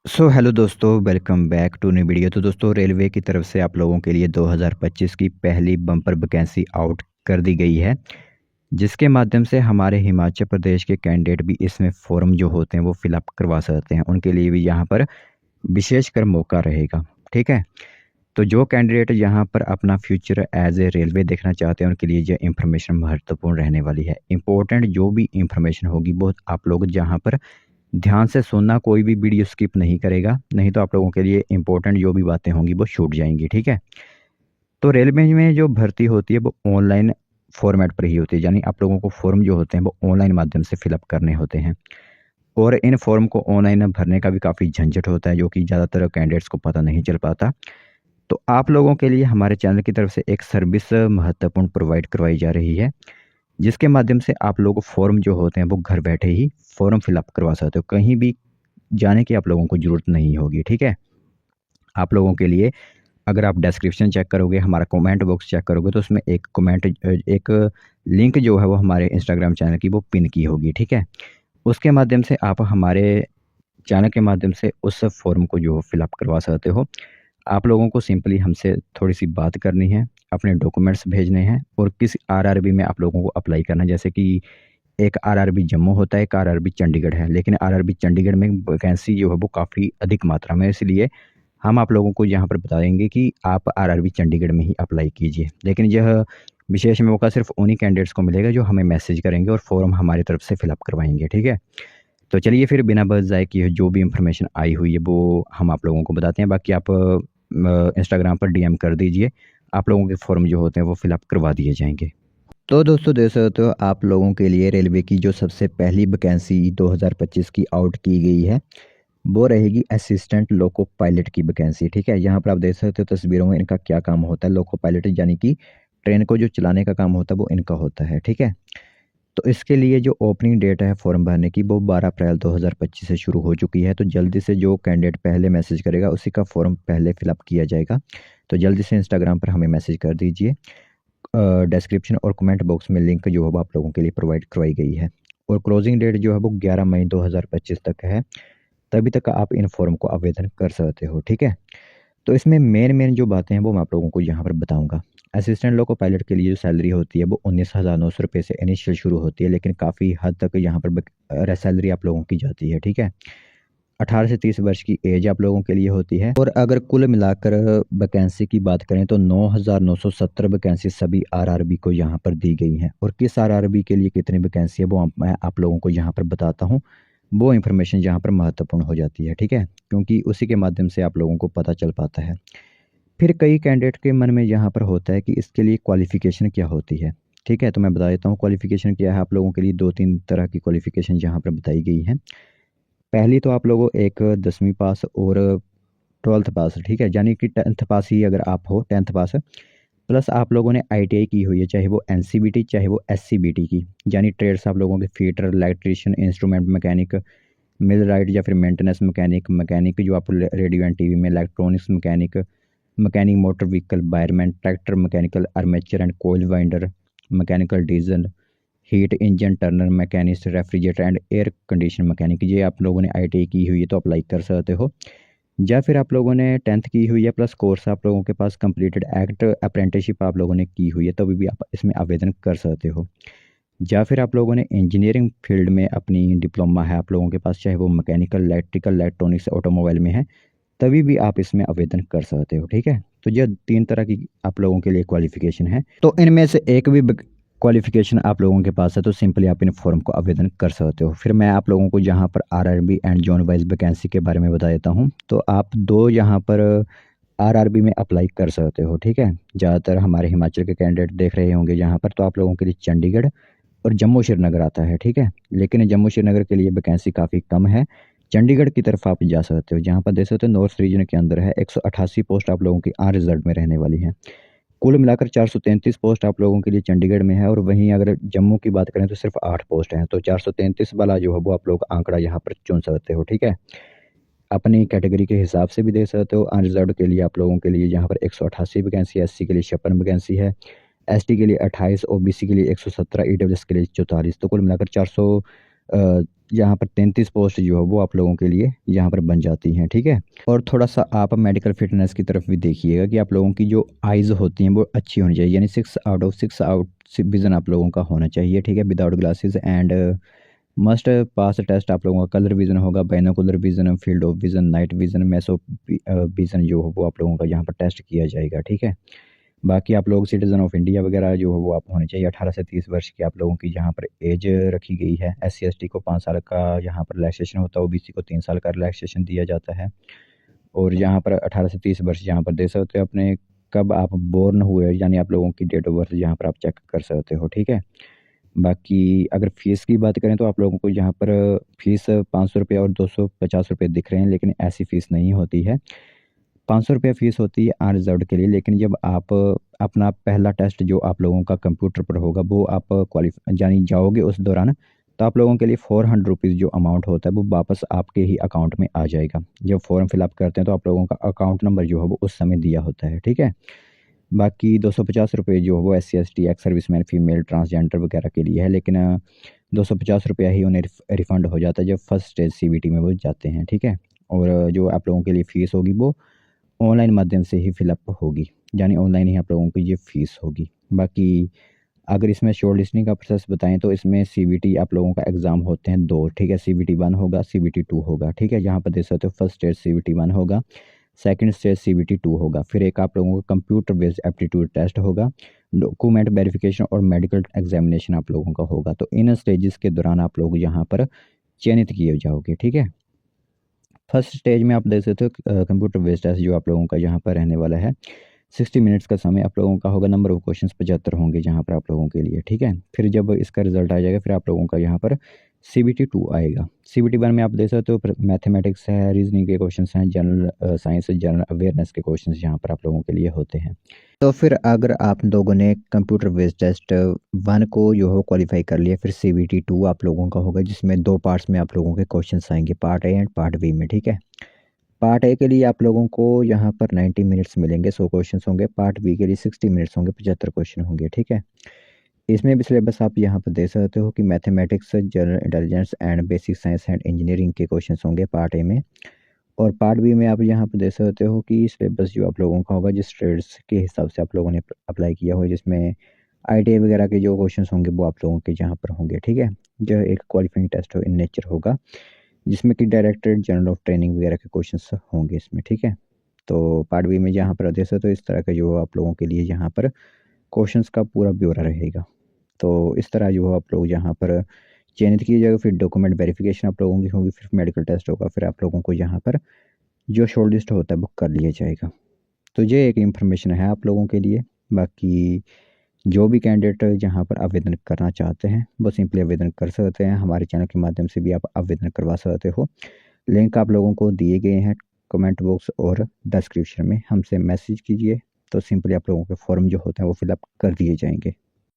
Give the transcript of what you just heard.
Hello दोस्तों, welcome back to new video. तो दोस्तों, रेलवे की तरफ से आप लोगों के लिए 2025 की पहली बम्पर वैकेंसी आउट कर दी गई है, जिसके माध्यम से हमारे हिमाचल प्रदेश के कैंडिडेट भी इसमें फॉर्म जो होते हैं वो फिलअप करवा सकते हैं। उनके लिए भी यहाँ पर विशेषकर मौका रहेगा। ठीक है, तो जो कैंडिडेट यहाँ पर अपना फ्यूचर एज ए रेलवे देखना चाहते हैं, उनके लिए ये इंफॉर्मेशन महत्वपूर्ण रहने वाली है। इंपॉर्टेंट जो भी इंफॉर्मेशन होगी वो आप लोग जहाँ पर ध्यान से सुनना, कोई भी वीडियो स्किप नहीं करेगा, नहीं तो आप लोगों के लिए इंपॉर्टेंट जो भी बातें होंगी वो छूट जाएंगी। ठीक है, तो रेलवे में जो भर्ती होती है वो ऑनलाइन फॉर्मेट पर ही होती है, यानी आप लोगों को फॉर्म जो होते हैं वो ऑनलाइन माध्यम से फिलअप करने होते हैं। और इन फॉर्म को ऑनलाइन भरने का भी काफ़ी झंझट होता है, जो कि ज़्यादातर कैंडिडेट्स को पता नहीं चल पाता। तो आप लोगों के लिए हमारे चैनल की तरफ से एक सर्विस महत्वपूर्ण प्रोवाइड करवाई जा रही है, जिसके माध्यम से आप लोगों को फॉर्म जो होते हैं वो घर बैठे ही फॉर्म फिलअप करवा सकते हो, कहीं भी जाने की आप लोगों को ज़रूरत नहीं होगी। ठीक है, आप लोगों के लिए अगर आप डिस्क्रिप्शन चेक करोगे, हमारा कमेंट बॉक्स चेक करोगे, तो उसमें एक लिंक जो है वो हमारे इंस्टाग्राम चैनल की वो पिन की होगी। ठीक है, उसके माध्यम से आप हमारे चैनल के माध्यम से उस फॉर्म को जो फिलअप करवा सकते हो। आप लोगों को सिंपली हमसे थोड़ी सी बात करनी है, अपने डॉक्यूमेंट्स भेजने हैं और किस आरआरबी में आप लोगों को अप्लाई करना है। जैसे कि एक आरआरबी जम्मू होता है, एक आरआरबी चंडीगढ़ है, लेकिन आरआरबी चंडीगढ़ में वैकेंसी जो है वो काफ़ी अधिक मात्रा में है, इसलिए हम आप लोगों को यहाँ पर बताएंगे कि आप आरआरबी चंडीगढ़ में ही अप्लाई कीजिए। लेकिन यह विशेष मौका सिर्फ उन्हीं कैंडिडेट्स को मिलेगा जो हमें मैसेज करेंगे और फॉर्म हमारी तरफ से फिलअप करवाएंगे। ठीक है, तो चलिए फिर बिना बस जाए कि जो भी इंफॉर्मेशन आई हुई है वो हम आप लोगों को बताते हैं। बाकी आप इंस्टाग्राम पर डीएम कर दीजिए, आप लोगों के फॉर्म जो होते हैं वो फिलअप करवा दिए जाएंगे। तो दोस्तों, देख सकते हो आप लोगों के लिए रेलवे की जो सबसे पहली वैकेंसी 2025 की आउट की गई है वो रहेगी असिस्टेंट लोको पायलट की वैकेंसी। ठीक है, यहाँ पर आप देख सकते हो तस्वीरों में इनका क्या काम होता है। लोको पायलट यानी कि ट्रेन को जो चलाने का काम होता है वो इनका होता है। ठीक है, तो इसके लिए जो ओपनिंग डेट है फॉर्म भरने की वो 12 अप्रैल 2025 से शुरू हो चुकी है। तो जल्दी से जो कैंडिडेट पहले मैसेज करेगा उसी का फॉर्म पहले फिलअप किया जाएगा। तो जल्दी से इंस्टाग्राम पर हमें मैसेज कर दीजिए। डिस्क्रिप्शन और कमेंट बॉक्स में लिंक जो है वो आप लोगों के लिए प्रोवाइड करवाई गई है। और क्लोजिंग डेट जो है वो 11 मई 2025 तक है, तभी तक आप इन फॉर्म को आवेदन कर सकते हो। ठीक है, तो इसमें मेन मेन जो बातें हैं वो मैं आप लोगों को यहाँ पर बताऊंगा। असिस्टेंट लोको पायलट के लिए जो सैलरी होती है वो 19,900 रुपये से इनिशियल शुरू होती है, लेकिन काफ़ी हद तक यहाँ पर सैलरी आप लोगों की जाती है। ठीक है, 18 से 30 वर्ष की एज आप लोगों के लिए होती है। और अगर कुल मिलाकर वैकेंसी की बात करें तो 9,970 वैकेंसी सभी आरआरबी को यहाँ पर दी गई हैं। और किस आरआरबी के लिए कितनी वैकेंसी है वो मैं आप लोगों को यहाँ पर बताता हूँ। वो इन्फॉर्मेशन यहाँ पर महत्वपूर्ण हो जाती है। ठीक है, क्योंकि उसी के माध्यम से आप लोगों को पता चल पाता है। फिर कई कैंडिडेट के मन में यहाँ पर होता है कि इसके लिए क्वालिफ़िकेशन क्या होती है। ठीक है, तो मैं बता देता हूँ क्वालिफ़िकेशन क्या है। आप लोगों के लिए 2-3 तरह की क्वालिफ़िकेशन यहाँ पर बताई गई हैं। पहली तो आप लोगों एक 10वीं पास और 12th पास। ठीक है, यानी कि 10th पास ही अगर आप हो, 10th पास प्लस आप लोगों ने आईटीआई की हुई है, चाहे वो एनसीबीटी चाहे वो एससीबीटी की, यानी ट्रेड्स आप लोगों के fitter, electrician, instrument mechanic, millwright या फिर मेंटेनेंस मैकेनिक, मैकेनिक जो आप रेडियो एंड टीवी में, electronics mechanic, mechanic motor vehicle, wireman, tractor mechanical, armature and coil winder, mechanical diesel, heat engine turner machinist, refrigerator and air condition mechanic, ये आप लोगों ने ITI की हुई है तो अप्लाई कर सकते हो। या फिर आप लोगों ने 10th की हुई है प्लस कोर्स आप लोगों के पास कंप्लीटेड एक्ट अप्रेंटिसशिप आप लोगों ने की हुई है, तभी भी आप इसमें आवेदन कर सकते हो। या फिर आप लोगों ने इंजीनियरिंग फील्ड में अपनी डिप्लोमा है आप लोगों के पास, चाहे वो मैकेनिकल, इलेक्ट्रिकल, इलेक्ट्रॉनिक्स, ऑटोमोबाइल में है, तभी भी आप इसमें आवेदन कर सकते हो। ठीक है, तो ये 3 तरह की आप लोगों के लिए क्वालिफिकेशन है। तो इनमें से एक भी क्वालिफिकेशन आप लोगों के पास है तो सिंपली आप इन फॉर्म को आवेदन कर सकते हो। फिर मैं आप लोगों को यहाँ पर RRB and zone wise vacancy के बारे में बता देता हूँ। तो आप दो यहाँ पर आरआरबी में अप्लाई कर सकते हो। ठीक है, ज़्यादातर हमारे हिमाचल के कैंडिडेट देख रहे होंगे यहाँ पर, तो आप लोगों के लिए चंडीगढ़ और जम्मू श्रीनगर आता है। ठीक है, लेकिन जम्मू श्रीनगर के लिए वैकेंसी काफ़ी कम है। चंडीगढ़ की तरफ आप जा सकते हो, जहाँ पर देख सकते हो नॉर्थ रीजन के अंदर है। 188 पोस्ट आप लोगों की अनरिजर्व में रहने वाली है। कुल मिलाकर 433 पोस्ट आप लोगों के लिए चंडीगढ़ में है। और वहीं अगर जम्मू की बात करें तो सिर्फ 8 पोस्ट हैं। तो 433 वाला जो है वो आप लोग आंकड़ा यहाँ पर चुन सकते हो। ठीक है, अपनी कैटेगरी के हिसाब से भी दे सकते हो। अनरिजर्व के लिए आप लोगों के लिए यहाँ पर 188 वैकेंसी, एससी के लिए 56 वैकेंसी है, एसटी के लिए 28, ओबीसी के लिए 117, ईडब्ल्यूएस के लिए 44। तो कुल मिलाकर यहाँ पर 33 पोस्ट जो है वो आप लोगों के लिए यहाँ पर बन जाती हैं, ठीक है। और थोड़ा सा आप मेडिकल फिटनेस की तरफ भी देखिएगा कि आप लोगों की जो आइज़ होती हैं वो अच्छी होनी चाहिए, यानी 6 आउट विज़न आप लोगों का होना चाहिए, ठीक है, without glasses. And must pass test आप लोगों का कलर विज़न होगा, binocular vision, field of vision, night vision, meso vision जो है वो आप लोगों का यहाँ पर टेस्ट किया जाएगा, ठीक है। बाकी आप लोग सिटीज़न ऑफ इंडिया वगैरह जो है वो आप होने चाहिए। 18 से 30 वर्ष की आप लोगों की जहाँ पर एज रखी गई है। SC ST को 5 साल का यहाँ पर रिलैक्सेशन होता है, OBC को 3 साल का रिलैक्सेशन दिया जाता है। और यहाँ पर 18 से 30 वर्ष यहाँ पर दे सकते हो अपने, कब आप बोर्न हुए यानी आप लोगों की डेट ऑफ बर्थ यहाँ पर आप चेक कर सकते हो, ठीक है। बाकी अगर फ़ीस की बात करें तो आप लोगों को यहाँ पर फ़ीस 500 रुपये और 250 रुपये दिख रहे हैं, लेकिन ऐसी फ़ीस नहीं होती है। 500 रुपये फ़ीस होती है अनरिज़र्व्ड के लिए, लेकिन जब आप अपना पहला टेस्ट जो आप लोगों का कंप्यूटर पर होगा वो आप क्वालिफाई यानी जाओगे उस दौरान, तो आप लोगों के लिए 400 रुपीज़ जो अमाउंट होता है वो वापस आपके ही अकाउंट में आ जाएगा। जब फॉर्म फिलअप करते हैं तो आप लोगों का अकाउंट नंबर जो है वो उस समय दिया होता है, ठीक है। बाकी 250 रुपये जो है वो SC ST ex serviceman, female, transgender वगैरह के लिए है, लेकिन 250 रुपया ही उन्हें रिफ़ंड हो जाता है जब फर्स्ट स्टेज CBT में वो जाते हैं, ठीक है। और जो आप लोगों के लिए फ़ीस होगी वो ऑनलाइन माध्यम से ही फिलअप होगी, यानी ऑनलाइन ही आप लोगों को ये फ़ीस होगी। बाकी अगर इसमें शॉर्ट लिस्टिंग का प्रोसेस बताएं तो इसमें CBT आप लोगों का एग्ज़ाम होते हैं 2, ठीक है। CBT 1 होगा, CBT 2 होगा, ठीक है। यहाँ पर देख सकते हो फर्स्ट स्टेज CBT 1 होगा, सेकंड स्टेज CBT 2 होगा, फिर एक आप लोगों का कंप्यूटर बेस्ड एप्टीट्यूड टेस्ट होगा, डॉक्यूमेंट वेरिफिकेशन और मेडिकल एग्जामिनेशन आप लोगों का होगा। तो इन स्टेजेस के दौरान आप लोग यहाँ पर चयनित किए जाओगे, ठीक है। फर्स्ट स्टेज में आप देख सकते हो कंप्यूटर बेस्ड टेस्ट जो आप लोगों का यहाँ पर रहने वाला है, 60 मिनट्स का समय आप लोगों का होगा, नंबर ऑफ क्वेश्चंस 75 होंगे जहाँ पर आप लोगों के लिए, ठीक है। फिर जब इसका रिजल्ट आ जाएगा फिर आप लोगों का यहाँ पर CBT 2 आएगा। CBT 1 में आप देख सकते हो मैथमेटिक्स है, रीजनिंग के क्वेश्चंस हैं, जनरल साइंस, जनरल अवेयरनेस के क्वेश्चंस यहाँ पर आप लोगों के लिए होते हैं। तो फिर अगर आप लोगों ने कंप्यूटर बेस्ड टेस्ट 1 को जो हो क्वालिफाई कर लिया, फिर CBT 2 आप लोगों का होगा जिसमें 2 पार्ट्स में आप लोगों के क्वेश्चंस आएंगे, part A and part B में, ठीक है। पार्ट ए के लिए आप लोगों को यहाँ पर 90 मिनट्स मिलेंगे, 100 क्वेश्चन होंगे। पार्ट बी के लिए 60 मिनट्स होंगे, 75 क्वेश्चन होंगे, ठीक है। इसमें भी सिलेबस आप यहाँ पर देख सकते हो कि mathematics, general intelligence and basic science and engineering के क्वेश्चन होंगे पार्ट ए में। और पार्ट बी में आप यहाँ पर देख सकते हो कि सिलेबस जो आप लोगों का होगा जिस ट्रेड्स के हिसाब से आप लोगों ने अप्लाई किया हो, जिसमें ITI वगैरह के जो क्वेश्चन होंगे वो आप लोगों के यहाँ पर होंगे, ठीक है। जो एक क्वालिफाइंग टेस्ट इन नेचर होगा जिसमें कि डायरेक्टेड जनरल ऑफ ट्रेनिंग वगैरह के क्वेश्चंस होंगे इसमें, ठीक है। तो पार्ट बी में जहाँ पर जैसे तो इस तरह का जो आप लोगों के लिए यहाँ पर क्वेश्चंस का पूरा ब्यौरा रहेगा। तो इस तरह जो आप लोग यहाँ पर चयनित किए जाएगा, फिर डॉक्यूमेंट वेरिफिकेशन आप लोगों की होगी, फिर मेडिकल टेस्ट होगा, फिर आप लोगों को यहाँ पर जो शॉर्ट लिस्ट होता है बुक कर लिया जाएगा। तो ये एक इन्फॉर्मेशन है आप लोगों के लिए। बाकी जो भी कैंडिडेट जहाँ पर आवेदन करना चाहते हैं वो सिंपली आवेदन कर सकते हैं, हमारे चैनल के माध्यम से भी आप आवेदन करवा सकते हो। लिंक आप लोगों को दिए गए हैं कमेंट बॉक्स और डिस्क्रिप्शन में, हमसे मैसेज कीजिए तो सिंपली आप लोगों के फॉर्म जो होते हैं वो फिलअप कर दिए जाएंगे।